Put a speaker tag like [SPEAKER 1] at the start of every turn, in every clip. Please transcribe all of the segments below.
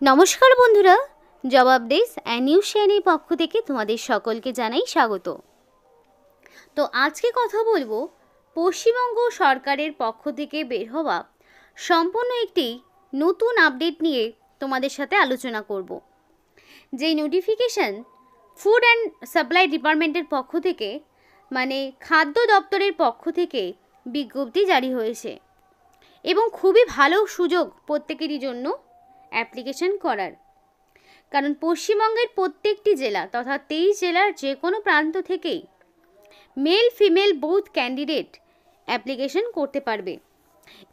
[SPEAKER 1] নমস্কার বন্ধুরা, জবাব দেশ নিউজ চ্যানেলের পক্ষ থেকে তোমাদের সকলকে জানাই স্বাগত। তো আজকে কথা বলবো পশ্চিমবঙ্গ সরকারের পক্ষ থেকে বের হওয়া সম্পূর্ণ একটি নতুন আপডেট নিয়ে তোমাদের সাথে আলোচনা করব। যেই নোটিফিকেশন ফুড অ্যান্ড সাপ্লাই ডিপার্টমেন্টের পক্ষ থেকে মানে খাদ্য দপ্তরের পক্ষ থেকে বিজ্ঞপ্তি জারি হয়েছে এবং খুবই ভালো সুযোগ প্রত্যেকেরই জন্য অ্যাপ্লিকেশন করার। কারণ পশ্চিমবঙ্গের প্রত্যেকটি জেলা তথা 23 জেলার যে কোনো প্রান্ত থেকেই male female both candidate application করতে পারবে।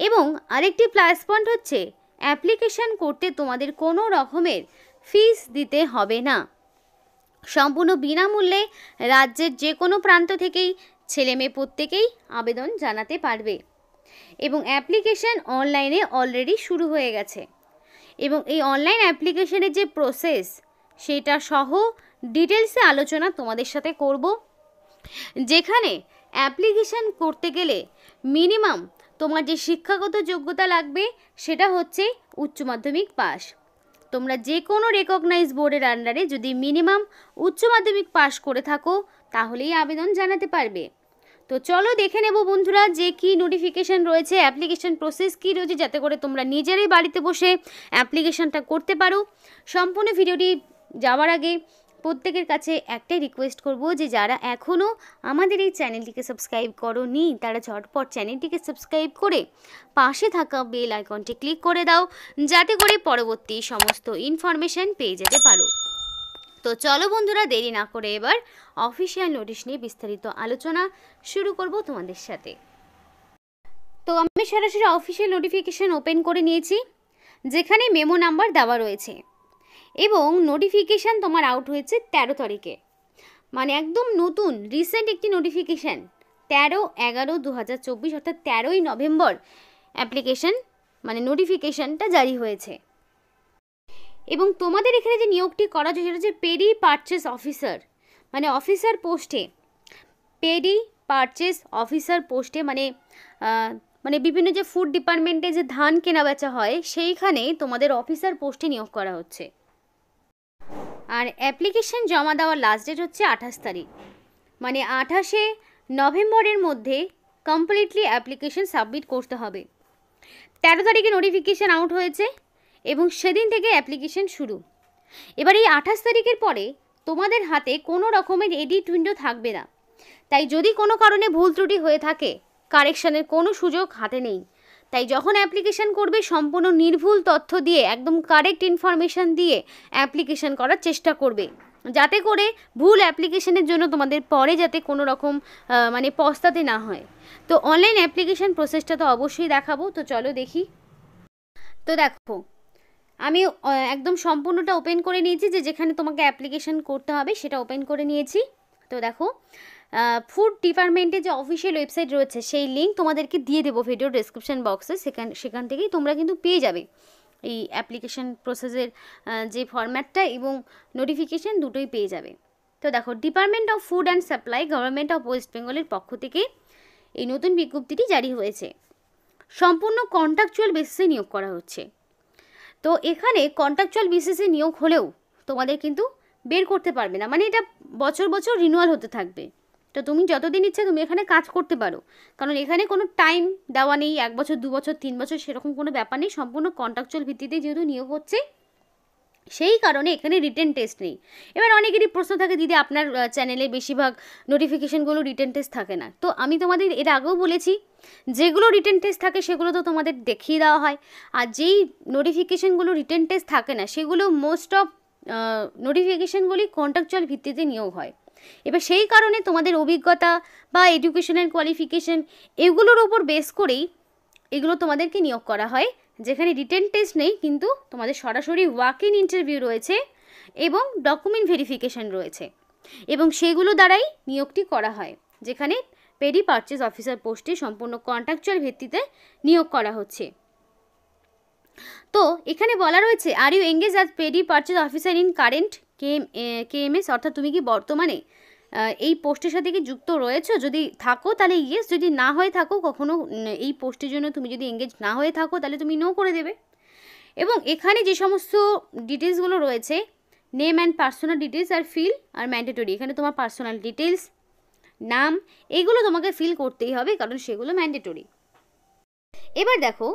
[SPEAKER 1] এবং আরেকটি প্লাস পয়েন্ট হচ্ছে অ্যাপ্লিকেশন করতে তোমাদের কোনো রকমের ফিস দিতে হবে না। সম্পূর্ণ বিনামূল্যে রাজ্যের যে কোনো প্রান্ত থেকেই ছেলেমেয়ে প্রত্যেকেই আবেদন জানাতে পারবে এবং অ্যাপ্লিকেশন অনলাইনে অলরেডি শুরু হয়ে গেছে। এবং এই অনলাইন অ্যাপ্লিকেশনের যে প্রসেস সেটা সহ ডিটেলসে আলোচনা তোমাদের সাথে করব। যেখানে অ্যাপ্লিকেশন করতে গেলে মিনিমাম তোমার যে শিক্ষাগত যোগ্যতা লাগবে সেটা হচ্ছে উচ্চ মাধ্যমিক পাস। তোমরা যে কোনো রেকগনাইজ বোর্ডের আন্ডারে যদি মিনিমাম উচ্চ মাধ্যমিক পাস করে থাকো তাহলেই আবেদন জানাতে পারবে। তো চলো দেখে নেব বন্ধুরা যে কি নোটিফিকেশন রয়েছে, অ্যাপ্লিকেশন প্রসেস কি রয়েছে, যাতে করে তোমরা নিজেরাই বাড়িতে বসে অ্যাপ্লিকেশনটা করতে পারো। সম্পূর্ণ ভিডিওটি যাওয়ার আগে প্রত্যেকের কাছে একটাই রিকোয়েস্ট করব যে যারা এখনও আমাদের এই চ্যানেলটিকে সাবস্ক্রাইব করোনি তারা ঝটপট চ্যানেলটিকে সাবস্ক্রাইব করে পাশে থাকা বেল আইকনটি ক্লিক করে দাও, যাতে করে পরবর্তী সমস্ত ইনফরমেশন পেয়ে যেতে পারো। তো চলো বন্ধুরা দেরি না করে এবার অফিসিয়াল নোটিশ নিয়ে বিস্তারিত আলোচনা শুরু করব তোমাদের সাথে। তো আমি সরাসরি অফিসিয়াল নোটিফিকেশন ওপেন করে নিয়েছি, যেখানে মেমো নাম্বার দেওয়া রয়েছে এবং নোটিফিকেশান তোমার আউট হয়েছে 13 তারিখে, মানে একদম নতুন রিসেন্ট একটি নোটিফিকেশান। 13/11/2024 অর্থাৎ 13ই নভেম্বর অ্যাপ্লিকেশান মানে নোটিফিকেশানটা জারি হয়েছে। এবং তোমাদের এখানে যে নিয়োগটি করা হচ্ছে সেটা হচ্ছে পেডি পারচেস অফিসার, মানে অফিসার পোস্টে, পেডি পারচেস অফিসার পোস্টে, মানে বিভিন্ন যে ফুড ডিপার্টমেন্টে যে ধান কেনা বেচা হয় সেইখানে তোমাদের অফিসার পোস্টে নিয়োগ করা হচ্ছে। আর অ্যাপ্লিকেশন জমা দেওয়ার লাস্ট ডেট হচ্ছে 28 তারিখ, মানে 28শে নভেম্বরের মধ্যে কমপ্লিটলি অ্যাপ্লিকেশন সাবমিট করতে হবে। 13 তারিখে নোটিফিকেশান আউট হয়েছে এবং সেদিন থেকে অ্যাপ্লিকেশন শুরু। এবার এই 28 তারিখের পরে তোমাদের হাতে কোনো রকমের এডিট উইন্ডো থাকবে না, তাই যদি কোনো কারণে ভুল ত্রুটি হয়ে থাকে কারেকশানের কোনো সুযোগ হাতে নেই। তাই যখন অ্যাপ্লিকেশন করবে সম্পূর্ণ নির্ভুল তথ্য দিয়ে একদম কারেক্ট ইনফরমেশান দিয়ে অ্যাপ্লিকেশন করার চেষ্টা করবে, যাতে করে ভুল অ্যাপ্লিকেশনের জন্য তোমাদের পরে যাতে কোনো রকম মানে পস্তাতে না হয়। তো অনলাইন অ্যাপ্লিকেশন প্রসেসটা তো অবশ্যই দেখাবো, তো চলো দেখি। তো দেখো আমি একদম সম্পূর্ণটা ওপেন করে নিয়েছি, যেখানে তোমাকে অ্যাপ্লিকেশন করতে হবে সেটা ওপেন করে নিয়েছি। তো দেখো ফুড ডিপার্টমেন্টে যে অফিসিয়াল ওয়েবসাইট রয়েছে সেই লিঙ্ক তোমাদেরকে দিয়ে দেবো ভিডিও ডেসক্রিপশন বক্সে, সেখান থেকেই তোমরা কিন্তু পেয়ে যাবে এই অ্যাপ্লিকেশন প্রসেসের যে ফরম্যাটটা এবং নোটিফিকেশান দুটোই পেয়ে যাবে। তো দেখো department of food and supply government of West বেঙ্গলের পক্ষ থেকে এই নতুন বিজ্ঞপ্তিটি জারি হয়েছে। সম্পূর্ণ কন্ট্রাকচুয়াল বেসিসে নিয়োগ করা হচ্ছে। তো এখানে কন্ট্রাকচুয়াল বেসিসে নিয়োগ হলেও তোমাদের কিন্তু বের করতে পারবে না, মানে এটা বছর বছর রিনিউয়াল হতে থাকবে। তো তুমি যতদিন ইচ্ছা তুমি এখানে কাজ করতে পারো, কারণ এখানে কোনো টাইম দেওয়া নেই, 1 বছর 2 বছর 3 বছর সেরকম কোনো ব্যাপার নেই। সম্পূর্ণ কন্ট্রাকচুয়াল ভিত্তিতে যেহেতু নিয়োগ হচ্ছে সেই কারণে এখানে রিটেন টেস্ট নেই। এবার অনেকেরই প্রশ্ন থাকে দিদি আপনার চ্যানেলে বেশিরভাগ নোটিফিকেশানগুলো রিটেন টেস্ট থাকে না। তো আমি তোমাদের এর আগেও বলেছি যেগুলো রিটেন টেস্ট থাকে সেগুলো তো তোমাদের দেখিয়ে দেওয়া হয়, আর যেই নোটিফিকেশানগুলো রিটেন টেস্ট থাকে না সেগুলো মোস্ট অফ নোটিফিকেশানগুলি কন্ট্রাকচুয়াল ভিত্তিতে নিয়োগ হয়। এবার সেই কারণে তোমাদের অভিজ্ঞতা বা এডুকেশনাল কোয়ালিফিকেশান এগুলোর ওপর বেস করেই এগুলো তোমাদেরকে নিয়োগ করা হয়, যেখানে রিটেন টেস্ট নেই কিন্তু তোমাদের সরাসরি ওয়াক ইন ইন্টারভিউ রয়েছে এবং ডকুমেন্ট ভেরিফিকেশান রয়েছে, এবং সেগুলো দ্বারাই নিয়োগটি করা হয়। যেখানে পেডি পারচেস অফিসার পোস্টে সম্পূর্ণ কন্ট্রাকচুয়াল ভিত্তিতে নিয়োগ করা হচ্ছে। তো এখানে বলা রয়েছে are you engage as paddy purchase officer in current KMS, অর্থাৎ তুমি কি বর্তমানে এই পোস্টের সাথে কি যুক্ত রয়েছো? যদি থাকো তাহলে ইয়েস, যদি না হয়ে থাকো কখনো এই পোস্টের জন্য তুমি যদি এঙ্গেজ না হয়ে থাকো তাহলে তুমি নো করে দেবে। এবং এখানে যে সমস্ত ডিটেলসগুলো রয়েছে, name and personal details are fill are mandatory, এখানে তোমার পার্সোনাল ডিটেলস, নাম, এইগুলো তোমাকে ফিল করতেই হবে কারণ সেগুলো ম্যান্ডেটরি। এবার দেখো,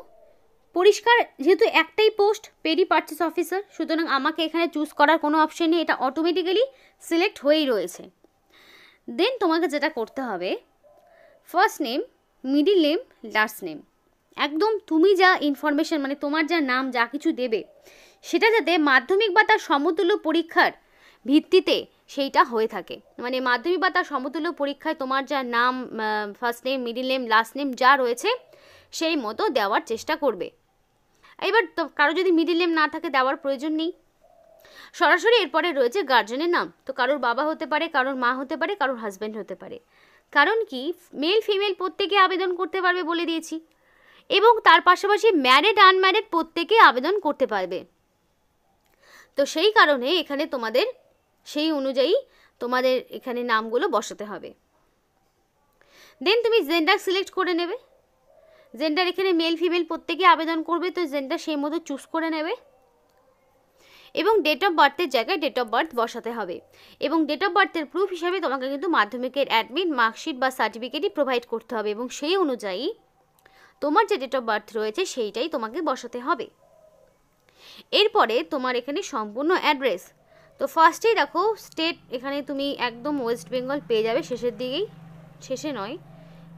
[SPEAKER 1] পরিষ্কার যেহেতু একটাই পোস্ট পেরি পারচেস অফিসার, সুতরাং আমাকে এখানে চুজ করার কোনো অপশন নেই, এটা অটোমেটিক্যালি সিলেক্ট হয়েই রয়েছে। দেন তোমাকে যেটা করতে হবে, first name, middle name, last name, একদম তুমি যা ইনফরমেশন মানে তোমার যা নাম যা কিছু দেবে সেটা যাতে মাধ্যমিক বা তার সমতুল্য পরীক্ষার ভিত্তিতে সেইটা হয়ে থাকে। মানে মাধ্যমিক বা তার সমতুল্য পরীক্ষায় তোমার যা নাম, first name, middle name, last name যা রয়েছে সেই মতো দেওয়ার চেষ্টা করবে। এবার তো কারো যদি মিডিল নেম না থাকে দেওয়ার প্রয়োজন নেই। সরাসরি এরপরে রয়েছে গার্জেনের নাম, তো কারোর বাবা হতে পারে, কারোর মা হতে পারে, কারোর হাজব্যান্ড হতে পারে। কারণ কি, মেল ফিমেল প্রত্যেকে আবেদন করতে পারবে বলে দিয়েছি, এবং তার পাশাপাশি ম্যারিড আনম্যারিড প্রত্যেকে আবেদন করতে পারবে। তো সেই কারণে এখানে তোমাদের সেই অনুযায়ী তোমাদের এখানে নামগুলো বসাতে হবে। দেন তুমি জেন্ডার সিলেক্ট করে নেবে, জেন্ডার এখানে মেল ফিমেল প্রত্যেকে আবেদন করবে, তো জেন্ডার সেই মতো চুজ করে নেবে। এবং ডেট অফ বার্থের জায়গায় ডেট অফ বার্থ বসাতে হবে, এবং ডেট অফ বার্থের প্রুফ হিসাবে তোমাকে কিন্তু মাধ্যমিকের অ্যাডমিট মার্কশিট বা সার্টিফিকেটই প্রোভাইড করতে হবে, এবং সেই অনুযায়ী তোমার যে ডেট অফ বার্থ রয়েছে সেইটাই তোমাকে বসাতে হবে। এরপরে তোমার এখানে সম্পূর্ণ অ্যাড্রেস, তো ফার্স্টেই দেখো স্টেট, এখানে তুমি একদম ওয়েস্ট বেঙ্গল পেয়ে যাবে, শেষের দিকেই, শেষে নয়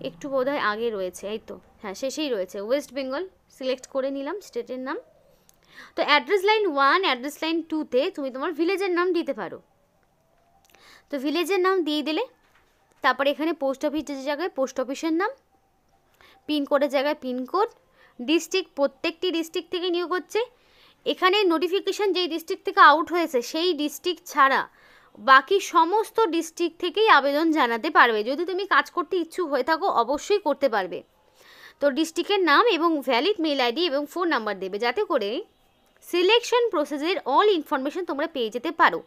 [SPEAKER 1] একটু বোধহয় আগে রয়েছে, এই তো হ্যাঁ শেষেই রয়েছে ওয়েস্ট বেঙ্গল, সিলেক্ট করে নিলাম স্টেটের নাম। তো অ্যাড্রেস লাইন 1, অ্যাড্রেস লাইন 2তে তুমি তোমার ভিলেজের নাম দিতে পারো, তো ভিলেজের নাম দিয়ে দিলে। তারপরে এখানে পোস্ট অফিসের জায়গায় পোস্ট অফিসের নাম, পিনকোডের জায়গায় পিনকোড, ডিস্ট্রিক্ট প্রত্যেকটি ডিস্ট্রিক্ট থেকে নিয়োগ হচ্ছে। এখানে নোটিফিকেশান যেই ডিস্ট্রিক্ট থেকে আউট হয়েছে সেই ডিস্ট্রিক্ট ছাড়া বাকি সমস্ত ডিস্ট্রিক্ট থেকেই আবেদন জানাতে পারবে। যদি তুমি কাজ করতে ইচ্ছুক হয়ে থাকো অবশ্যই করতে পারবে। তো ডিস্ট্রিক্টের নাম এবং ভ্যালিড মেল আইডি এবং ফোন নাম্বার দেবে, যাতে করে সিলেকশন প্রসেসের অল ইনফরমেশন তোমরা পেয়ে যেতে পারো।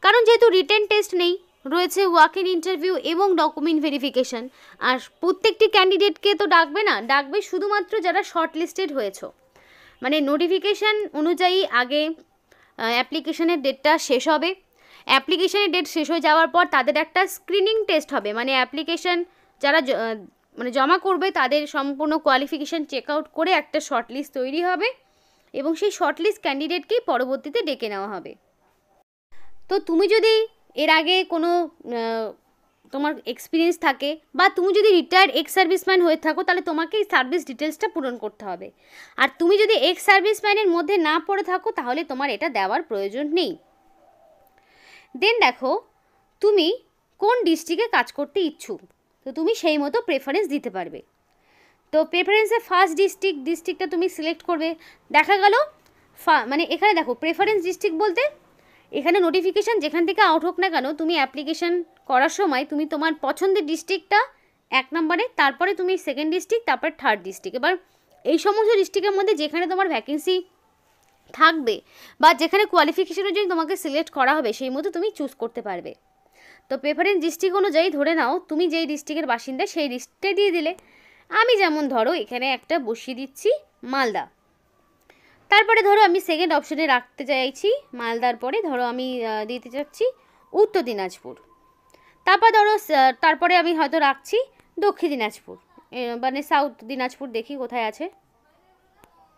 [SPEAKER 1] কারণ যেহেতু রিটেন টেস্ট নেই, রয়েছে ওয়াক ইন ইন্টারভিউ এবং ডকুমেন্ট ভেরিফিকেশান, আর প্রত্যেকটি ক্যান্ডিডেটকে তো ডাকবে না, ডাকবে শুধুমাত্র যারা শর্ট লিস্টেড হয়েছো। মানে নোটিফিকেশান অনুযায়ী আগে অ্যাপ্লিকেশনের ডেটটা শেষ হবে, অ্যাপ্লিকেশনের ডেট শেষ হয়ে যাওয়ার পর তাদের একটা স্ক্রিনিং টেস্ট হবে, মানে অ্যাপ্লিকেশান যারা মানে জমা করবে তাদের সম্পূর্ণ কোয়ালিফিকেশান চেক আউট করে একটা শর্ট লিস্ট তৈরি হবে, এবং সেই শর্ট লিস্ট ক্যান্ডিডেটকেই পরবর্তীতে ডেকে নেওয়া হবে। তো তুমি যদি এর আগে কোনো তোমার এক্সপিরিয়েন্স থাকে, বা তুমি যদি রিটায়ার্ড এক্স সার্ভিসম্যান হয়ে থাকো, তাহলে তোমাকে এই সার্ভিস ডিটেলসটা পূরণ করতে হবে। আর তুমি যদি এক্স সার্ভিসম্যানের মধ্যে না পড়ে থাকো তাহলে তোমার এটা দেওয়ার প্রয়োজন নেই। দেন দেখো তুমি কোন ডিস্ট্রিক্টে কাজ করতে ইচ্ছুক, তো তুমি সেই মতো প্রেফারেন্স দিতে পারবে। তো প্রেফারেন্সে ফার্স্ট ডিস্ট্রিক্টটা তুমি সিলেক্ট করবে। দেখা গেল মানে এখানে দেখো প্রেফারেন্স ডিস্ট্রিক্ট বলতে এখানে নোটিফিকেশান যেখান থেকে আউট হোক না কেন, তুমি অ্যাপ্লিকেশান করার সময় তুমি তোমার পছন্দের ডিস্ট্রিক্টটা 1 নম্বরে, তারপরে তুমি সেকেন্ড ডিস্ট্রিক্ট, তারপর থার্ড ডিস্ট্রিক্ট। এবার এই সমস্ত ডিস্ট্রিক্টের মধ্যে যেখানে তোমার ভ্যাকেন্সি থাকবে বা যেখানে কোয়ালিফিকেশান অনুযায়ী তোমাকে সিলেক্ট করা হবে সেই মতো তুমি চুজ করতে পারবে। তো প্রেফারেন্স ডিস্ট্রিক্ট অনুযায়ী ধরে নাও তুমি যেই ডিস্ট্রিক্টের বাসিন্দা সেই ডিস্ট্রিক্টে দিয়ে দিলে। আমি যেমন ধরো এখানে একটা বসিয়ে দিচ্ছি মালদা, তারপরে ধরো আমি সেকেন্ড অপশনে রাখতে চাইছি মালদার পরে ধরো আমি দিতে চাচ্ছি উত্তর দিনাজপুর, তারপর ধরো তারপরে আমি হয়তো রাখছি দক্ষিণ দিনাজপুর, মানে সাউথ দিনাজপুর দেখি কোথায় আছে,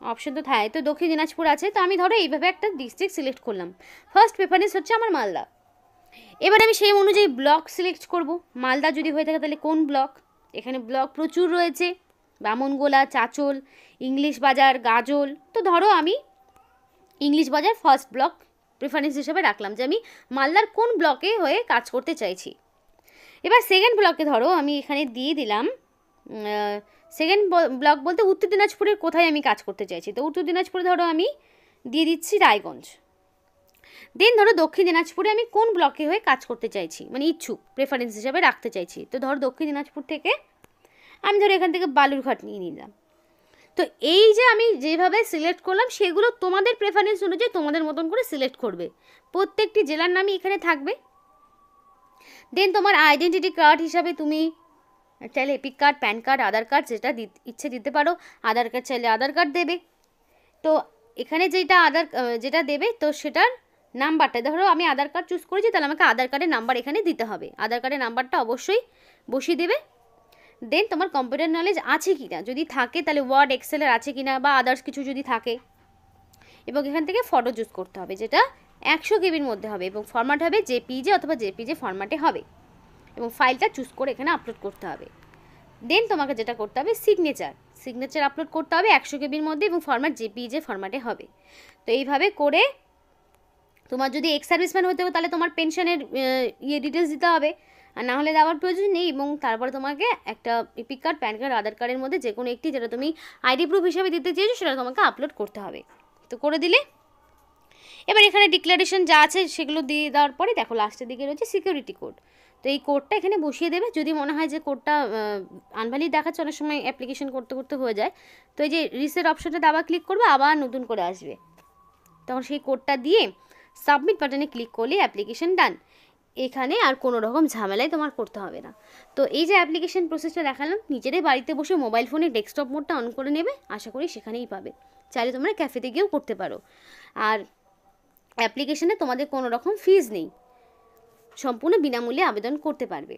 [SPEAKER 1] অপশন তো থাকে, তো দক্ষিণ দিনাজপুর আছে। তো আমি ধরো এইভাবে একটা ডিস্ট্রিক্ট সিলেক্ট করলাম, ফার্স্ট প্রেফারেন্স হচ্ছে আমার মালদা। এবার আমি সেই অনুযায়ী ব্লক সিলেক্ট করব, মালদা যদি হয়ে থাকে তাহলে কোন ব্লক, এখানে ব্লক প্রচুর রয়েছে, বামনগোলা, চাচল, ইংলিশ বাজার, গাজল। তো ধরো আমি ইংলিশ বাজার ফার্স্ট ব্লক প্রেফারেন্স হিসেবে রাখলাম যে আমি মালদার কোন ব্লকে হয়ে কাজ করতে চাইছি। এবার সেকেন্ড ব্লকে ধরো আমি এখানে দিয়ে দিলাম সেকেন্ড ব্লক বলতে উত্তর দিনাজপুরের কোথায় আমি কাজ করতে চাইছি, তো উত্তর দিনাজপুরে ধরো আমি দিয়ে দিচ্ছি রায়গঞ্জ। দেন ধরো দক্ষিণ দিনাজপুরে আমি কোন ব্লকে হয়ে কাজ করতে চাইছি, মানে ইচ্ছুক প্রেফারেন্স হিসাবে রাখতে চাইছি, তো ধরো দক্ষিণ দিনাজপুর থেকে আমি ধরো এখান থেকে বালুরঘাট নিয়ে নিলাম। তো এই যে আমি যেভাবে সিলেক্ট করলাম সেগুলো তোমাদের প্রেফারেন্স অনুযায়ী তোমাদের মতন করে সিলেক্ট করবে, প্রত্যেকটি জেলার নামই এখানে থাকবে। দেন তোমার আইডেন্টিটি কার্ড হিসাবে তুমি চাইলে এপিক কার্ড, প্যান কার্ড, আধার কার্ড যেটা ইচ্ছে দিতে পারো, আধার কার্ড চাইলে আধার কার্ড দেবে। তো এখানে যেটা দেবে তো সেটার নাম্বারটা, ধরো আমি আধার কার্ড চুজ করেছি, তাহলে আমাকে আধার কার্ডের নাম্বার এখানে দিতে হবে। আধার কার্ডের নাম্বারটা অবশ্যই বসিয়ে দেবে। দেন তোমার কম্পিউটার নলেজ আছে কি না, যদি থাকে তাহলে ওয়ার্ড এক্সেলের আছে কি না বা আদার্স কিছু যদি থাকে, এবং এখান থেকে ফটো চুজ করতে হবে যেটা 100 কেবির মধ্যে হবে এবং ফরম্যাট হবে জেপিজে অথবা জেপিজে ফরম্যাটে হবে, এবং ফাইলটা চুজ করে এখানে আপলোড করতে হবে। দেন তোমাকে যেটা করতে হবে সিগনেচার আপলোড করতে হবে 100 কেবির মধ্যে এবং ফরম্যাট জেপিজে ফরম্যাটে হবে। তো এইভাবে করে তোমার যদি এক্স সার্ভিসম্যান হতে হবে তাহলে তোমার পেনশনের ডিটেলস দিতে হবে, আর না হলে দেওয়ার প্রয়োজন নেই। এবং তারপরে তোমাকে একটা এপিক কার্ড, প্যান কার্ড, আধার কার্ডের মধ্যে যে কোনো একটি যেটা তুমি আইডি প্রুফ হিসাবে দিতে চেয়েছো সেটা তোমাকে আপলোড করতে হবে। তো করে দিলে এবার এখানে ডিক্লারেশন যা আছে সেগুলো দিয়ে দেওয়ার পরে দেখো লাস্টের দিকে রয়েছে সিকিউরিটি কোড। তো এই কোডটা এখানে বসিয়ে দেবে। যদি মনে হয় যে কোডটা আনভ্যালিড দেখাচ্ছে, অনেক সময় অ্যাপ্লিকেশন করতে করতে হয়ে যায়, তো এই যে রিসেট অপশনটা আবার ক্লিক করবে, আবার নতুন করে আসবে, তখন সেই কোডটা দিয়ে সাবমিট বাটনে ক্লিক করলে অ্যাপ্লিকেশন ডান। এখানে আর কোনো রকম ঝামেলাই তোমার করতে হবে না। তো এই যে অ্যাপ্লিকেশন প্রসেসটা দেখালাম, নিজেরাই বাড়িতে বসে মোবাইল ফোনে ডেস্কটপ মোডটা অন করে নেবে, আশা করি সেখানেই পাবে। চাইলে তোমরা ক্যাফেতে গিয়েও করতে পারো। আর অ্যাপ্লিকেশনে তোমাদের কোনো রকম ফিজ নেই, সম্পূর্ণ বিনামূল্যে আবেদন করতে পারবে।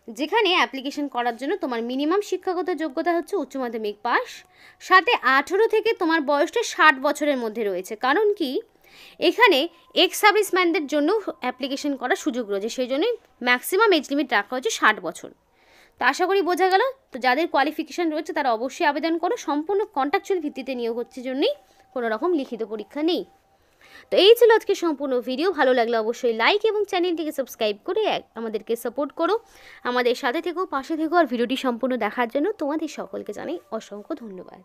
[SPEAKER 1] যেখানে অ্যাপ্লিকেশন করার জন্য তোমার মিনিমাম শিক্ষাগত যোগ্যতা হচ্ছে উচ্চ মাধ্যমিক পাস, সাথে 18 থেকে তোমার বয়সটা 60 বছরের মধ্যে রয়েছে। কারণ কি, এখানে এক্স সার্ভিসম্যানদের জন্য অ্যাপ্লিকেশন করার সুযোগ রয়েছে, সেই জন্যই ম্যাক্সিমাম এজ লিমিট রাখা হচ্ছে 60 বছর। তো আশা করি বোঝা গেল। তো যাদের কোয়ালিফিকেশান রয়েছে তারা অবশ্যই আবেদন করো, সম্পূর্ণ কন্ট্রাকচুয়াল ভিত্তিতে নিয়োগ হচ্ছে জন্যই, কোনো রকম লিখিত পরীক্ষা নেই। তো এই ছিল আজকে সম্পূর্ণ ভিডিও। ভালো লাগলে অবশ্যই লাইক এবং চ্যানেলটিকে সাবস্ক্রাইব করে আমাদেরকে সাপোর্ট করো, আমাদের সাথে থেকো, পাশে থেকো। আর ভিডিওটি সম্পূর্ণ দেখার জন্য তোমাদের সকলকে জানাই অসংখ্য ধন্যবাদ।